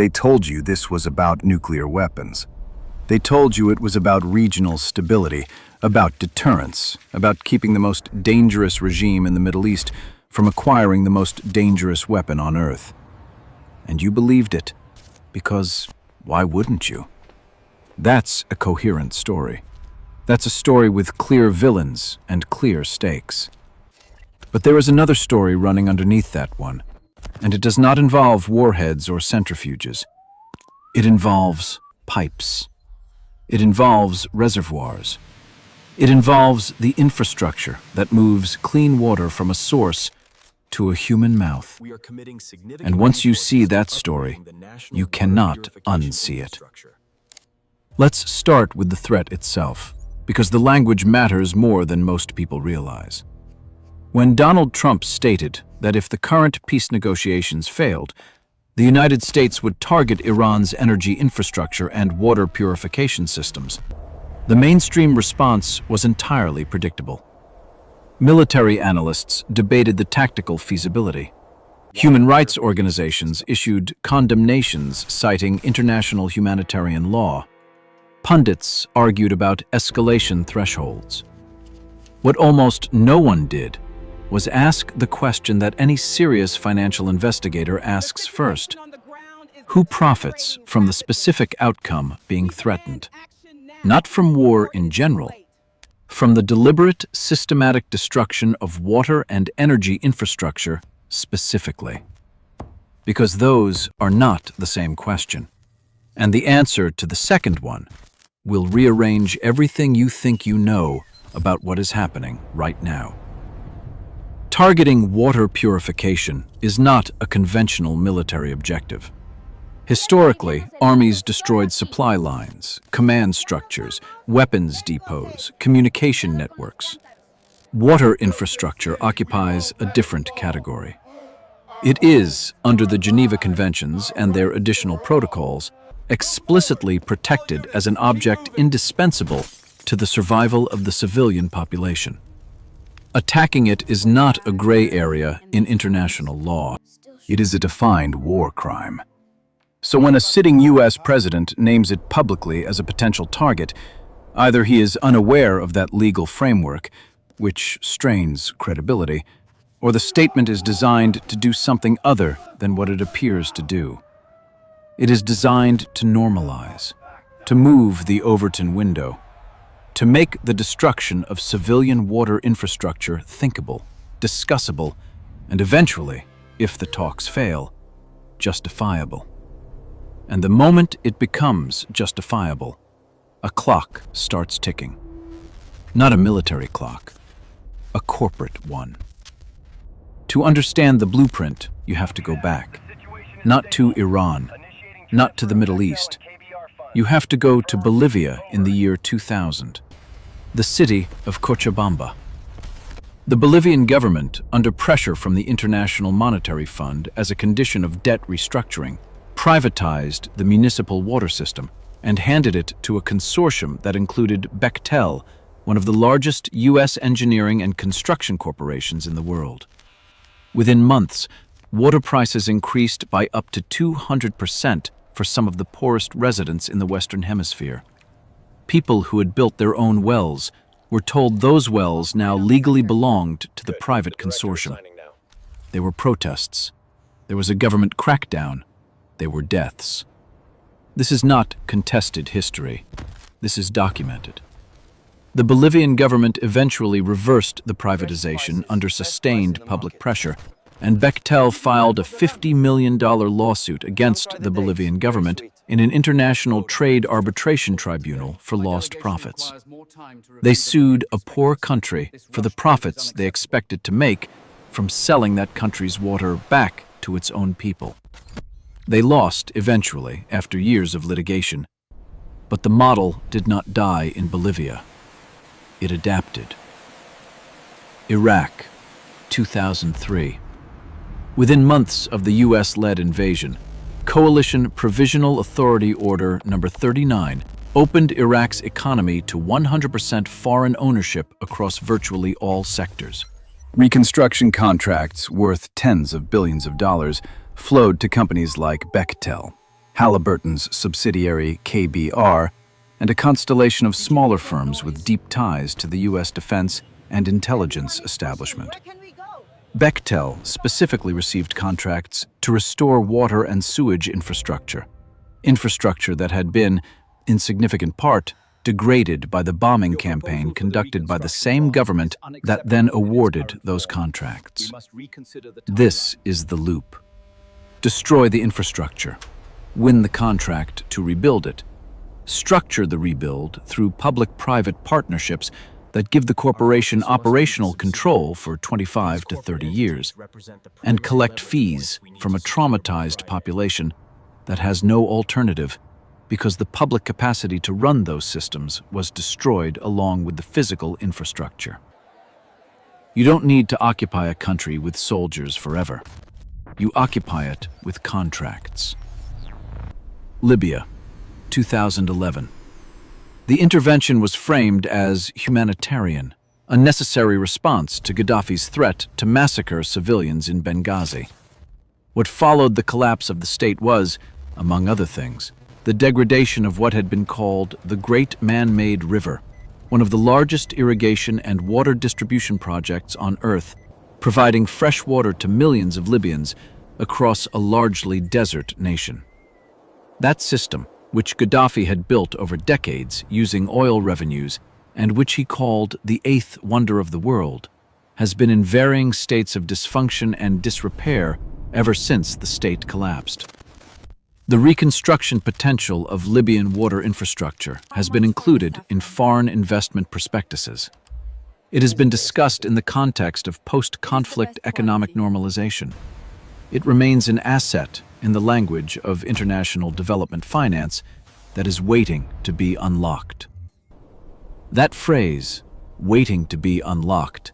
They told you this was about nuclear weapons. They told you it was about regional stability, about deterrence, about keeping the most dangerous regime in the Middle East from acquiring the most dangerous weapon on Earth. And you believed it, because why wouldn't you? That's a coherent story. That's a story with clear villains and clear stakes. But there is another story running underneath that one, and it does not involve warheads or centrifuges. It involves pipes. It involves reservoirs. It involves the infrastructure that moves clean water from a source to a human mouth. And once you see that story, you cannot unsee it. Let's start with the threat itself, because the language matters more than most people realize. When Donald Trump stated that if the current peace negotiations failed, the United States would target Iran's energy infrastructure and water purification systems, the mainstream response was entirely predictable. Military analysts debated the tactical feasibility. Human rights organizations issued condemnations citing international humanitarian law. Pundits argued about escalation thresholds. What almost no one did was ask the question that any serious financial investigator asks first: who profits from the specific outcome being threatened? Not from war in general, from the deliberate, systematic destruction of water and energy infrastructure specifically. Because those are not the same question. And the answer to the second one will rearrange everything you think you know about what is happening right now. Targeting water purification is not a conventional military objective. Historically, armies destroyed supply lines, command structures, weapons depots, communication networks. Water infrastructure occupies a different category. It is, under the Geneva Conventions and their additional protocols, explicitly protected as an object indispensable to the survival of the civilian population. Attacking it is not a gray area in international law. It is a defined war crime. So when a sitting U.S. president names it publicly as a potential target, either he is unaware of that legal framework, which strains credibility, or the statement is designed to do something other than what it appears to do. It is designed to normalize, to move the Overton window, to make the destruction of civilian water infrastructure thinkable, discussable, and eventually, if the talks fail, justifiable. And the moment it becomes justifiable, a clock starts ticking. Not a military clock, a corporate one. To understand the blueprint, you have to go back. Not to Iran, not to the Middle East. You have to go to Bolivia in the year 2000, the city of Cochabamba. The Bolivian government, under pressure from the International Monetary Fund as a condition of debt restructuring, privatized the municipal water system and handed it to a consortium that included Bechtel, one of the largest U.S. engineering and construction corporations in the world. Within months, water prices increased by up to 200% for some of the poorest residents in the Western Hemisphere. People who had built their own wells were told those wells now legally belonged to the private consortium. There were protests. There was a government crackdown. There were deaths. This is not contested history. This is documented. The Bolivian government eventually reversed the privatization under sustained public pressure, and Bechtel filed a $50 million lawsuit against the Bolivian government in an international trade arbitration tribunal for lost profits. They sued a poor country for the profits they expected to make from selling that country's water back to its own people. They lost eventually after years of litigation, but the model did not die in Bolivia. It adapted. Iraq, 2003. Within months of the U.S.-led invasion, Coalition Provisional Authority Order No. 39 opened Iraq's economy to 100% foreign ownership across virtually all sectors. Reconstruction contracts worth tens of billions of dollars flowed to companies like Bechtel. Halliburton's subsidiary KBR, and a constellation of smaller firms with deep ties to the U.S. defense and intelligence establishment. Bechtel specifically received contracts to restore water and sewage infrastructure that had been, in significant part, degraded by the bombing campaign conducted by the same government that then awarded those contracts. This is the loop. Destroy the infrastructure, win the contract to rebuild it, structure the rebuild through public-private partnerships that give the corporation operational control for 25 to 30 years, and collect fees from a traumatized population that has no alternative because the public capacity to run those systems was destroyed along with the physical infrastructure. You don't need to occupy a country with soldiers forever. You occupy it with contracts. Libya, 2011. The intervention was framed as humanitarian, a necessary response to Gaddafi's threat to massacre civilians in Benghazi. What followed the collapse of the state was, among other things, the degradation of what had been called the Great Man-Made River, one of the largest irrigation and water distribution projects on Earth, providing fresh water to millions of Libyans across a largely desert nation. That system, which Gaddafi had built over decades using oil revenues and which he called the eighth wonder of the world, has been in varying states of dysfunction and disrepair ever since the state collapsed. The reconstruction potential of Libyan water infrastructure has been included in foreign investment prospectuses. It has been discussed in the context of post-conflict economic normalization. It remains an asset in the language of international development finance that is waiting to be unlocked. That phrase, waiting to be unlocked,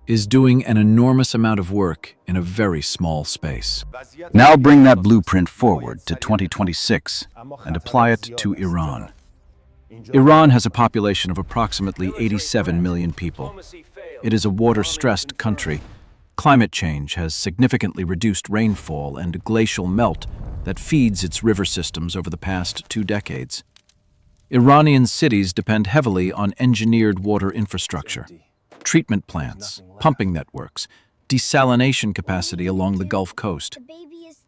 is doing an enormous amount of work in a very small space. Now bring that blueprint forward to 2026 and apply it to Iran. Iran has a population of approximately 87 million people. It is a water-stressed country. Climate change has significantly reduced rainfall and glacial melt that feeds its river systems over the past 2 decades. Iranian cities depend heavily on engineered water infrastructure, treatment plants, pumping networks, desalination capacity along the Gulf Coast.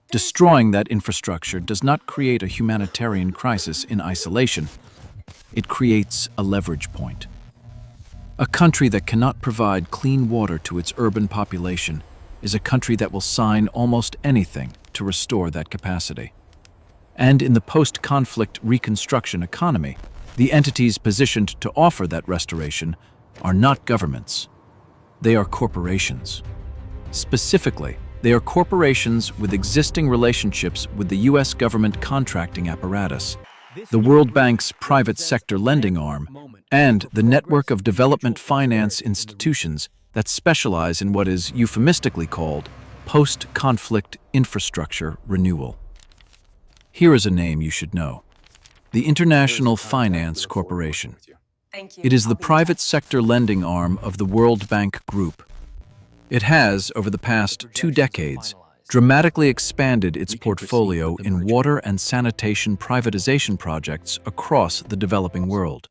Destroying that infrastructure does not create a humanitarian crisis in isolation. It creates a leverage point. A country that cannot provide clean water to its urban population is a country that will sign almost anything to restore that capacity. And in the post-conflict reconstruction economy, the entities positioned to offer that restoration are not governments. They are corporations. Specifically, they are corporations with existing relationships with the U.S. government contracting apparatus, the World Bank's private sector lending arm, and the network of development finance institutions that specialize in what is euphemistically called post-conflict infrastructure renewal. Here is a name you should know: the International Finance Corporation. It is the private sector lending arm of the World Bank Group. It has, over the past 2 decades, dramatically expanded its portfolio in water and sanitation privatization projects across the developing world.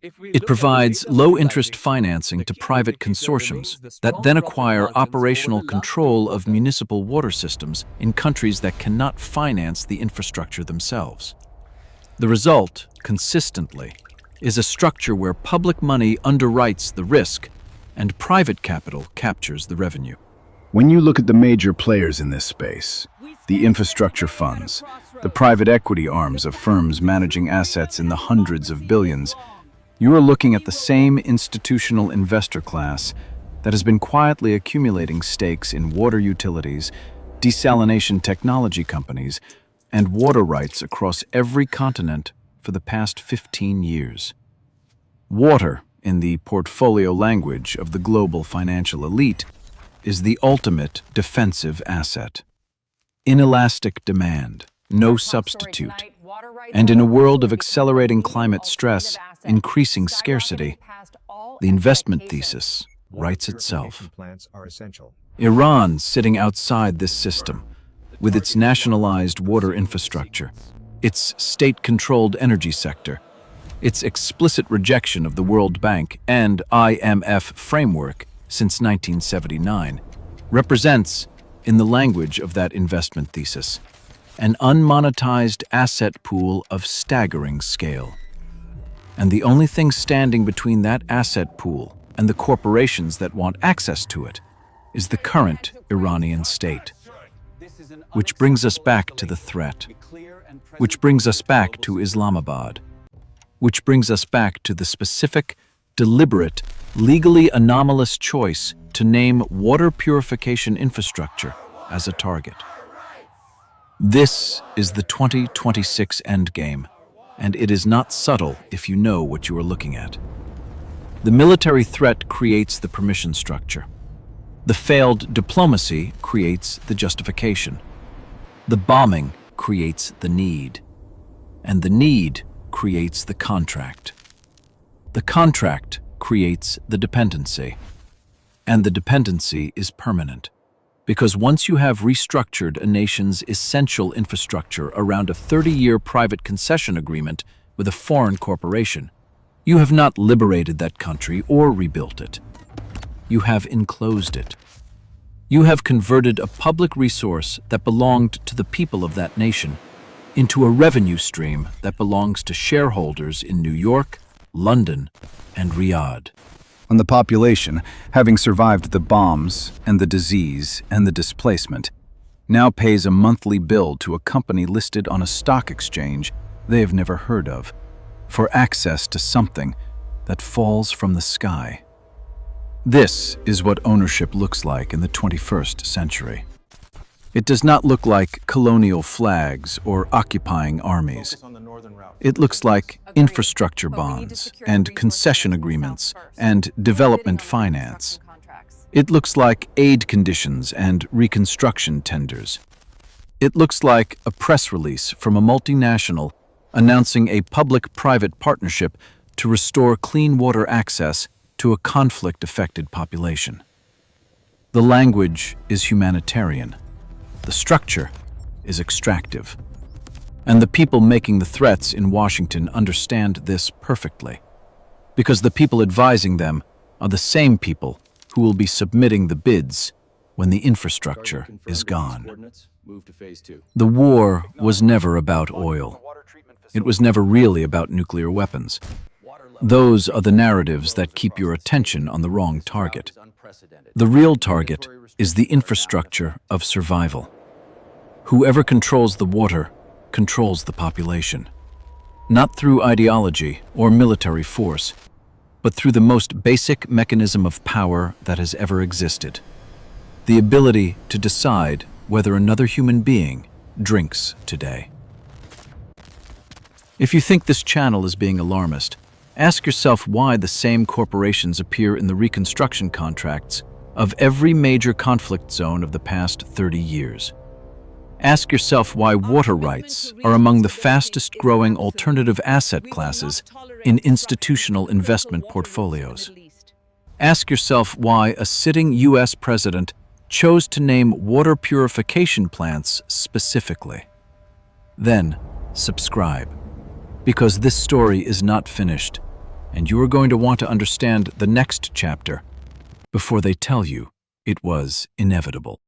It provides low-interest financing to private consortiums that then acquire operational control of municipal water systems in countries that cannot finance the infrastructure themselves. The result, consistently, is a structure where public money underwrites the risk and private capital captures the revenue. When you look at the major players in this space, the infrastructure funds, the private equity arms of firms managing assets in the hundreds of billions, you are looking at the same institutional investor class that has been quietly accumulating stakes in water utilities, desalination technology companies, and water rights across every continent for the past 15 years. Water, in the portfolio language of the global financial elite, is the ultimate defensive asset. Inelastic demand, no substitute. And in a world of accelerating climate stress, increasing scarcity, the investment thesis writes itself. Iran, sitting outside this system, with its nationalized water infrastructure, its state-controlled energy sector, its explicit rejection of the World Bank and IMF framework since 1979, represents, in the language of that investment thesis, an unmonetized asset pool of staggering scale. And the only thing standing between that asset pool and the corporations that want access to it is the current Iranian state. Which brings us back to the threat. Which brings us back to Islamabad. Which brings us back to the specific, deliberate, legally anomalous choice to name water purification infrastructure as a target. This is the 2026 endgame, and it is not subtle if you know what you are looking at. The military threat creates the permission structure. The failed diplomacy creates the justification. The bombing creates the need. And the need creates the contract. The contract creates the dependency. And the dependency is permanent. Because once you have restructured a nation's essential infrastructure around a 30-year private concession agreement with a foreign corporation, you have not liberated that country or rebuilt it. You have enclosed it. You have converted a public resource that belonged to the people of that nation into a revenue stream that belongs to shareholders in New York, London, and Riyadh. On the population, having survived the bombs and the disease and the displacement, now pays a monthly bill to a company listed on a stock exchange they have never heard of for access to something that falls from the sky. This is what ownership looks like in the 21st century. It does not look like colonial flags or occupying armies. It looks like infrastructure bonds and concession agreements and development finance. It looks like aid conditions and reconstruction tenders. It looks like a press release from a multinational announcing a public-private partnership to restore clean water access to a conflict-affected population. The language is humanitarian. The structure is extractive. And the people making the threats in Washington understand this perfectly, because the people advising them are the same people who will be submitting the bids when the infrastructure is gone. The war was never about oil. It was never really about nuclear weapons. Those are the narratives that keep your attention on the wrong target. The real target is the infrastructure of survival. Whoever controls the water controls the population, not through ideology or military force, but through the most basic mechanism of power that has ever existed: the ability to decide whether another human being drinks today. If you think this channel is being alarmist, ask yourself why the same corporations appear in the reconstruction contracts of every major conflict zone of the past 30 years. Ask yourself why water rights are among the fastest-growing alternative asset classes in institutional investment portfolios. Ask yourself why a sitting U.S. president chose to name water purification plants specifically. Then, subscribe, because this story is not finished, and you are going to want to understand the next chapter before they tell you it was inevitable.